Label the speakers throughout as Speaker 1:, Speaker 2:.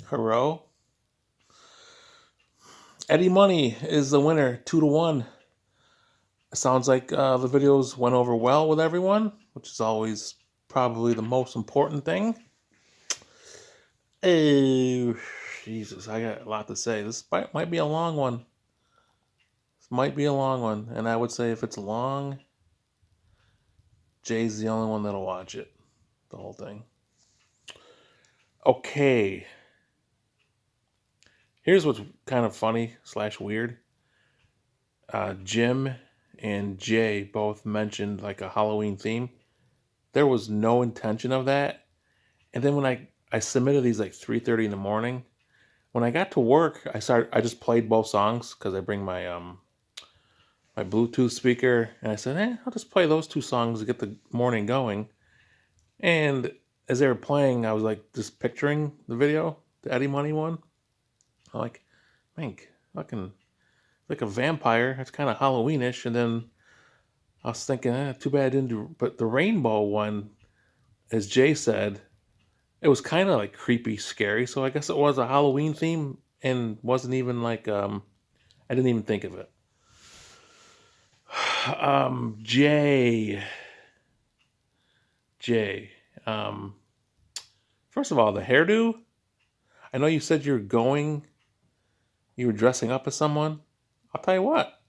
Speaker 1: Hero. Eddie Money is the winner, 2-1. It sounds like the videos went over well with everyone, which is always probably the most important thing. Oh, Jesus, I got a lot to say. This might be a long one. This might be a long one, and I would say if it's long, Jay's the only one that'll watch it, the whole thing. Okay, here's what's kind of funny / weird. Jim and Jay both mentioned like a Halloween theme. There was no intention of that. And then when I submitted these like 3:30 in the morning, when I got to work, I just played both songs because I bring my Bluetooth speaker, and I said, I'll just play those two songs to get the morning going. And as they were playing, I was like just picturing the video, the Eddie Money one. I'm like, man, fucking like a vampire. It's kind of Halloweenish. And then I was thinking, too bad I didn't do. But the rainbow one, as Jay said, it was kind of like creepy, scary. So I guess it was a Halloween theme and wasn't even like I didn't even think of it. Jay, Jay. Um, First of all, the hairdo. I know you said you were dressing up as someone. I'll tell you what,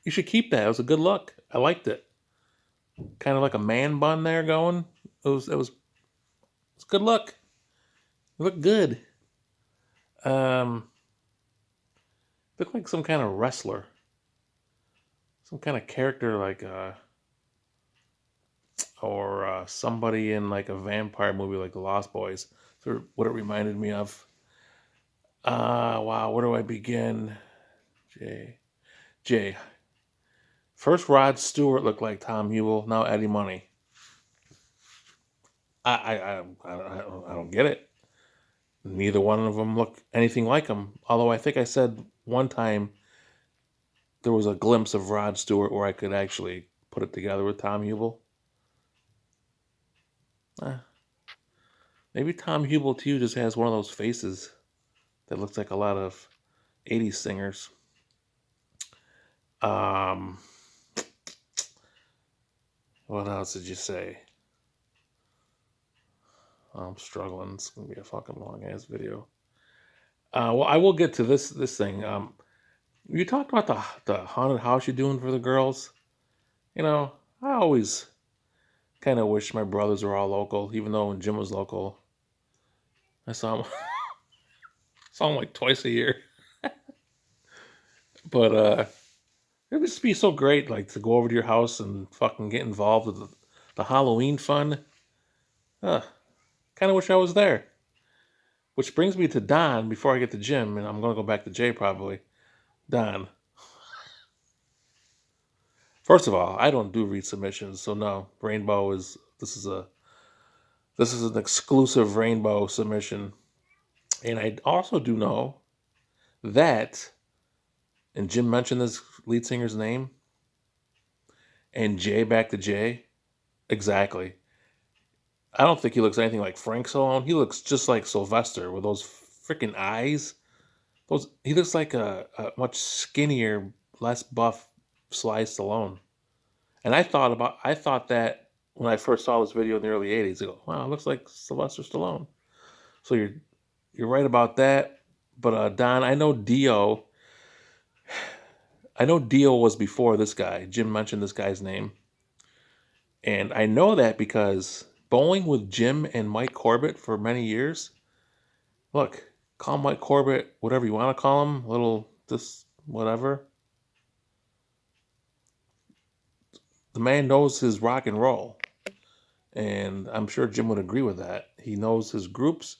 Speaker 1: you should keep that. It was a good look. I liked it. Kind of like a man bun there going. It was a good look. You look good. Um, Look like some kind of wrestler, some kind of character like or somebody in like a vampire movie like The Lost Boys. So what it reminded me of. Wow, where do I begin? Jay, Jay. First, Rod Stewart looked like Tom Hubel. Now Eddie Money. I don't get it. Neither one of them look anything like him. Although I think I said one time there was a glimpse of Rod Stewart where I could actually put it together with Tom Hubel. Eh, Maybe Tom Hubel too just has one of those faces that looks like a lot of '80s singers. Um, what else did you say? I'm struggling. It's gonna be a fucking long ass video. Well, I will get to this thing. You talked about the haunted house you're doing for the girls. You know, I always kind of wish my brothers were all local, even though when Jim was local, I saw him like twice a year. But it would just be so great, like to go over to your house and fucking get involved with the Halloween fun. Uh, Kind of wish I was there. Which brings me to Don before I get to Jim, and I'm gonna go back to Jay probably. Don, first of all, I don't do read submissions, so no. Rainbow is this is an exclusive Rainbow submission, and I also do know that, and Jim mentioned this lead singer's name, and Jay back to Jay, exactly. I don't think he looks anything like Frank Stallone. He looks just like Sylvester with those freaking eyes. Those he looks like a much skinnier, less buff Sly Stallone. And I thought that when I first saw this video in the early '80s. I go, wow, it looks like Sylvester Stallone. So you're right about that. But Don, I know Dio was before this guy. Jim mentioned this guy's name, and I know that because bowling with Jim and Mike Corbett for many years. Look, call Mike Corbett whatever you want to call him, little this whatever. The man knows his rock and roll, and I'm sure Jim would agree with that. He knows his groups.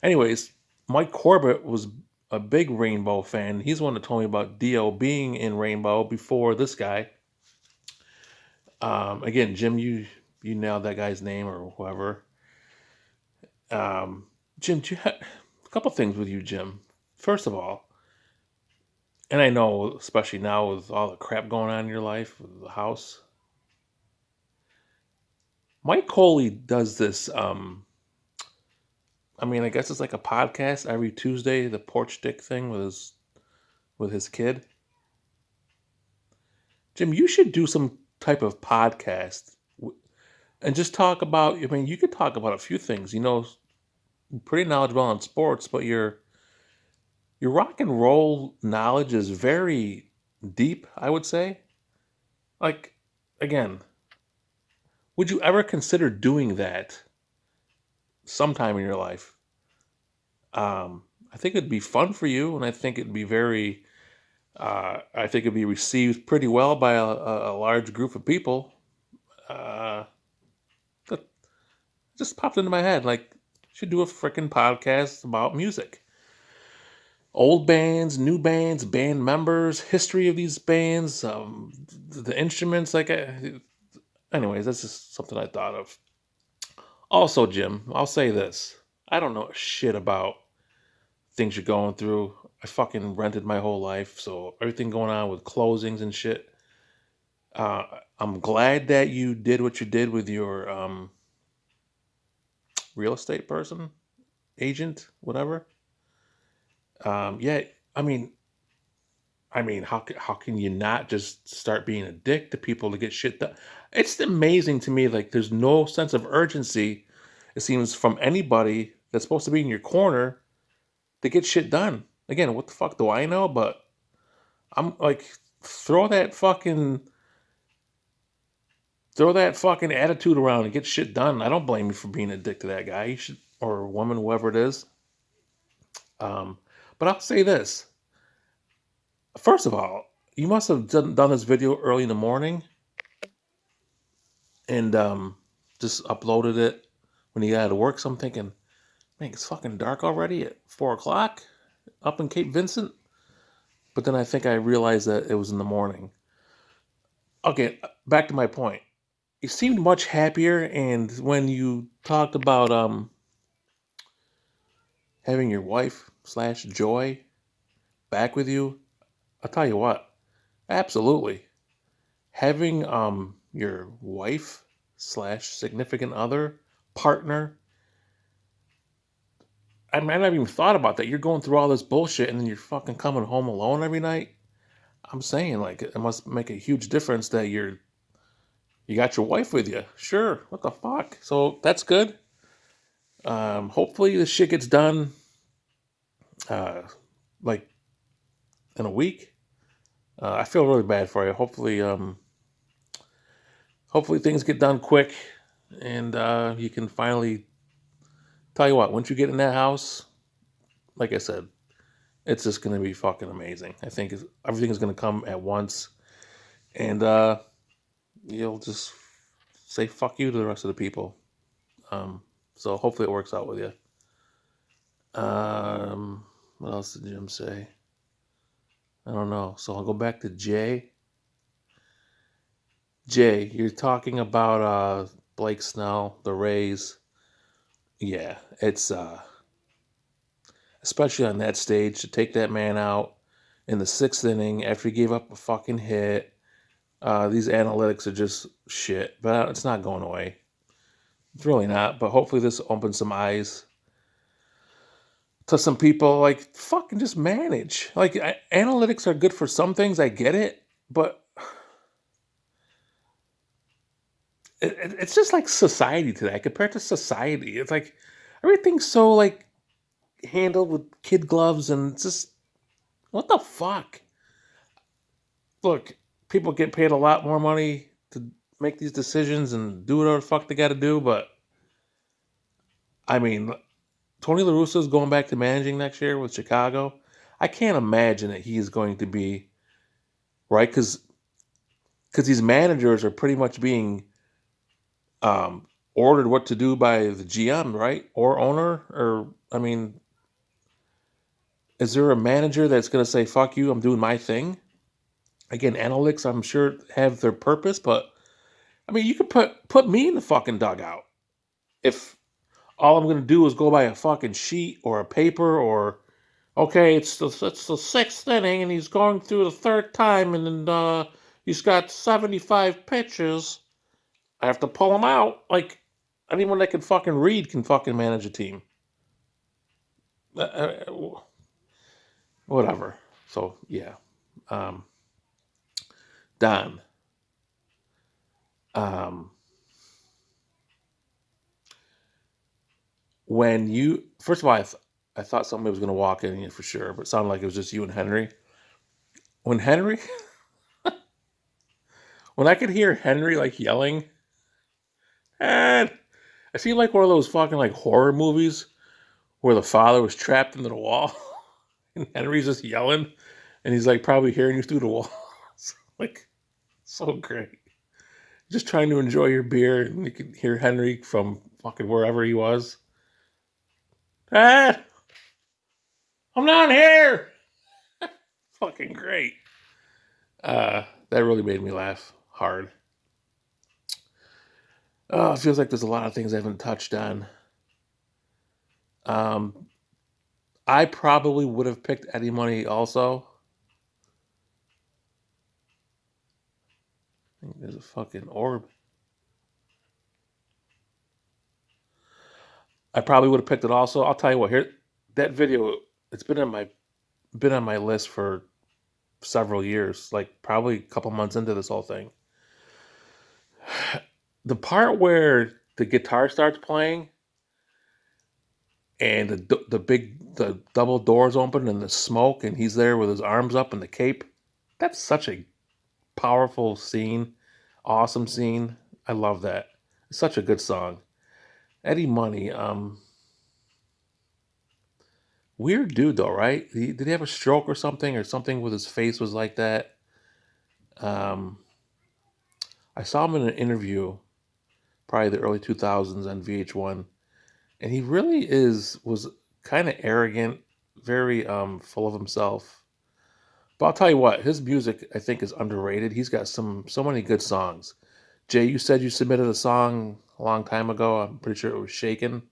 Speaker 1: Anyways, Mike Corbett was a big Rainbow fan. He's the one that told me about Dio being in Rainbow before this guy. Again, Jim, you nailed that guy's name or whoever. Jim, a couple things with you, Jim. First of all, and I know, especially now with all the crap going on in your life, with the house, Mike Coley does this I mean, I guess it's like a podcast every Tuesday, the porch stick thing with his kid. Jim, you should do some type of podcast and just talk about. I mean, you could talk about a few things. Pretty knowledgeable on sports, but your rock and roll knowledge is very deep. I would say. Like, again, would you ever consider doing that sometime in your life? I think it'd be fun for you, and I think it'd be very. I think it'd be received pretty well by a large group of people. Uh, that just popped into my head. Like, should do a freaking podcast about music, old bands, new bands, band members, history of these bands, the instruments. Anyways, that's just something I thought of. Also, Jim, I'll say this: I don't know shit about things you're going through. I fucking rented my whole life, so everything going on with closings and shit. I'm glad that you did what you did with your real estate person, agent, whatever. Yeah, I mean, how can you not just start being a dick to people to get shit done? It's amazing to me. Like, there's no sense of urgency. It seems from anybody that's supposed to be in your corner to get shit done. Again, what the fuck do I know? But I'm like, throw that fucking throw that fucking attitude around and get shit done. I don't blame you for being a dick to that guy. You should, or woman, whoever it is. Um, but I'll say this. First of all, you must have done this video early in the morning and just uploaded it when you got out of work. So I'm thinking, man, it's fucking dark already at 4 o'clock up in Cape Vincent. But then I think I realized that it was in the morning. Okay, back to my point. You seemed much happier, and when you talked about having your wife slash Joy back with you, I'll tell you what, absolutely. Having your wife slash significant other, partner, I might not even thought about that. You're going through all this bullshit and then you're fucking coming home alone every night. I'm saying, like, it must make a huge difference that you got your wife with you. Sure, what the fuck? So that's good. Hopefully this shit gets done uh like in a week. I feel really bad for you. Hopefully things get done quick and you can finally. Tell you what, once you get in that house, like I said, it's just going to be fucking amazing. I think everything is going to come at once, and you'll just say fuck you to the rest of the people. So hopefully it works out with you. What else did Jim say? I don't know. So I'll go back to Jay. Jay, you're talking about Blake Snell, the Rays. Yeah, it's especially on that stage to take that man out in the sixth inning after he gave up a fucking hit. These analytics are just shit, but it's not going away. It's really not. But hopefully this opens some eyes to some people. Like, fucking just manage. Like, analytics are good for some things. I get it, but it's just like society today. Compared to society, it's like everything's so like handled with kid gloves, and it's just what the fuck. Look, people get paid a lot more money to make these decisions and do whatever the fuck they got to do, but I mean, Tony La Russa is going back to managing next year with Chicago. I can't imagine that he is going to be right because these managers are pretty much being ordered what to do by the GM, right, or owner, or I mean, is there a manager that's going to say "fuck you"? I'm doing my thing. Again, analytics, I'm sure have their purpose, but I mean, you could put me in the fucking dugout if all I'm going to do is go by a fucking sheet or a paper or okay, it's the sixth inning and he's going through the third time and then he's got 75 pitches. I have to pull him out. Like anyone that can fucking read can fucking manage a team. whatever. So yeah, um, Don. Um, when you first of all, I thought somebody was going to walk in here for sure, but it sounded like it was just you and Henry. When Henry, when I could hear Henry like yelling, and I seemed like one of those fucking like horror movies where the father was trapped into the wall and Henry's just yelling, and he's like probably hearing you through the wall. Like so great. Just trying to enjoy your beer, and you could hear Henry from fucking wherever he was. Dad, I'm not here. Fucking great. That really made me laugh hard. Oh, it feels like there's a lot of things I haven't touched on. Um, I probably would have picked Eddie Money also. I think there's a fucking orb. I probably would have picked it also. I'll tell you what, here that video, it's been on my list for several years, like probably a couple months into this whole thing. The part where the guitar starts playing and the double doors open and the smoke and he's there with his arms up and the cape. That's such a powerful scene, awesome scene. I love that. It's such a good song. Eddie Money, weird dude though, right? Did he have a stroke or something with his face was like that? Um, I saw him in an interview, probably the early 2000s on VH1, and he really was kind of arrogant, very full of himself. But I'll tell you what, his music I think is underrated. He's got so many good songs. Jay, you said you submitted a song a long time ago. I'm pretty sure it was Shaken.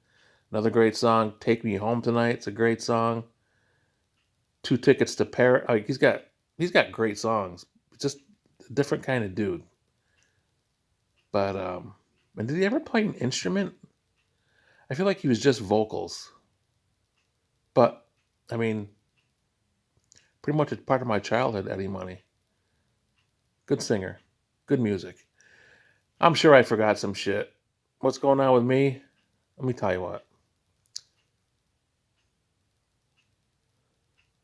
Speaker 1: Another great song. Take Me Home Tonight. It's a great song. Two Tickets to Paris. Like he's got great songs. Just a different kind of dude. But and did he ever play an instrument? I feel like he was just vocals. But I mean, pretty much it's part of my childhood. Eddie Money, good singer, good music. I'm sure I forgot some shit. What's going on with me? Let me tell you what.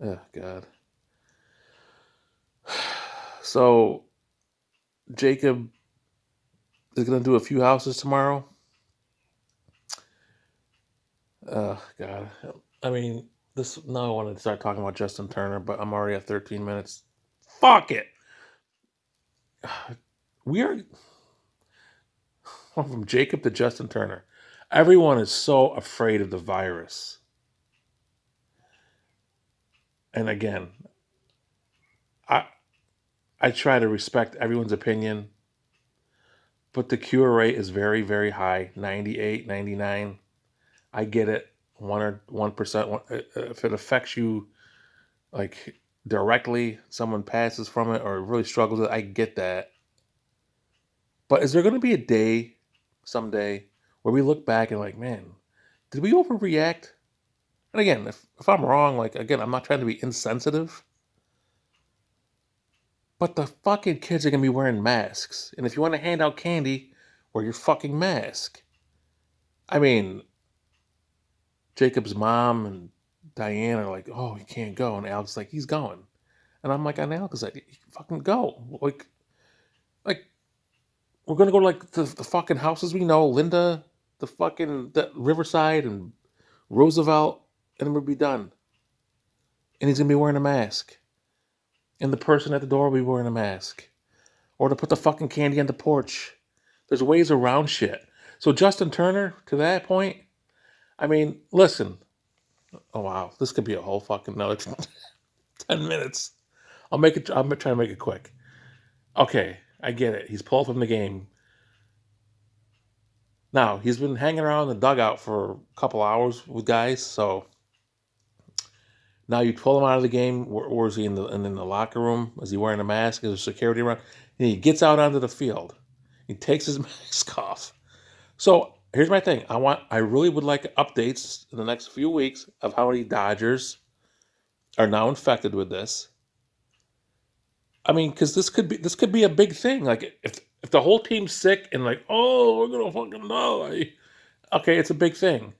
Speaker 1: Oh God. So Jacob is gonna do a few houses tomorrow. Oh God. I mean, this now I want to start talking about Justin Turner, but I'm already at 13 minutes. Fuck it. We are from Jacob to Justin Turner. Everyone is so afraid of the virus. And again, I I try to respect everyone's opinion, but the cure rate is very, very high, 98, 99. I get it. 1%. If it affects you like directly, someone passes from it or really struggles with it, I get that. But is there going to be a day someday where we look back and like, man, did we overreact? And again, if I'm wrong, like again, I'm not trying to be insensitive, but the fucking kids are gonna be wearing masks. And if you want to hand out candy, wear your fucking mask. I mean, Jacob's mom and Diane are like, oh, he can't go. And Alex is like, he's going. And I'm like, on Alex, like, fucking go. Like we're gonna go to like the fucking houses we know, Linda, the Riverside and Roosevelt, and then we'll be done. And he's gonna be wearing a mask. And the person at the door will be wearing a mask. Or to put the fucking candy on the porch. There's ways around shit. So Justin Turner, to that point, I mean, listen. Oh wow, this could be a whole fucking another 10 minutes. I'm gonna try to make it quick. Okay, I get it. He's pulled from the game. Now he's been hanging around the dugout for a couple hours with guys. So now you pull him out of the game. Where is he in the locker room? Is he wearing a mask? Is there security around? And he gets out onto the field. He takes his mask off. So Here's my thing. I really would like updates in the next few weeks of how many Dodgers are now infected with this. I mean, because this could be a big thing. Like if the whole team's sick and like, oh, we're gonna fucking die. Okay, it's a big thing.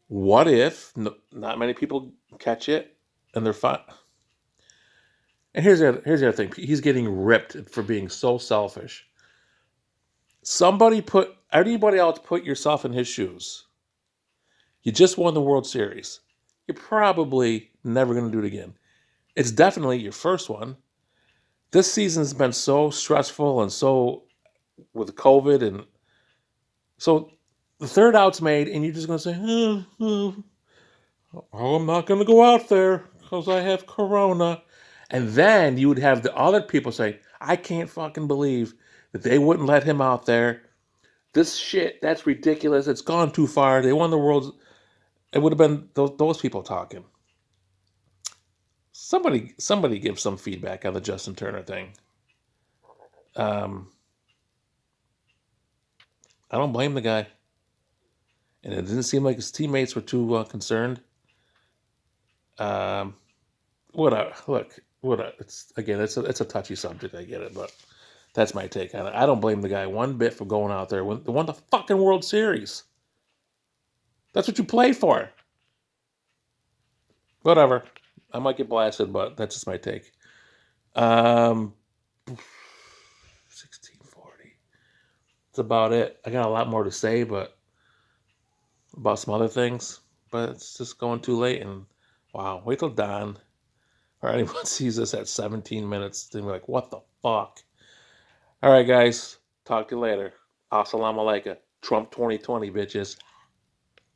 Speaker 1: What if not many people catch it and they're fine? And here's the other thing. He's getting ripped for being so selfish. Anybody else put yourself in his shoes. You just won the World Series. You're probably never going to do it again. It's definitely your first one. This season's been so stressful and so with COVID, and so the third out's made, and you're just going to say, I'm not going to go out there because I have Corona. And then you would have the other people say, I can't fucking believe that they wouldn't let him out there. This shit, that's ridiculous. It's gone too far. They won the world. It would have been those people talking. Somebody give some feedback on the Justin Turner thing. Um, I don't blame the guy, and it didn't seem like his teammates were too concerned. Um, it's a touchy subject. I get it, but that's my take on it. I don't blame the guy one bit for going out there when they won the fucking World Series. That's what you play for. Whatever. I might get blasted, but that's just my take. 1640. That's about it. I got a lot more to say, but about some other things, but it's just going too late. And wow, wait till Don or anyone sees this at 17 minutes. They'll be like, what the fuck? All right, guys. Talk to you later. Assalamu alaikum. Trump 2020, bitches.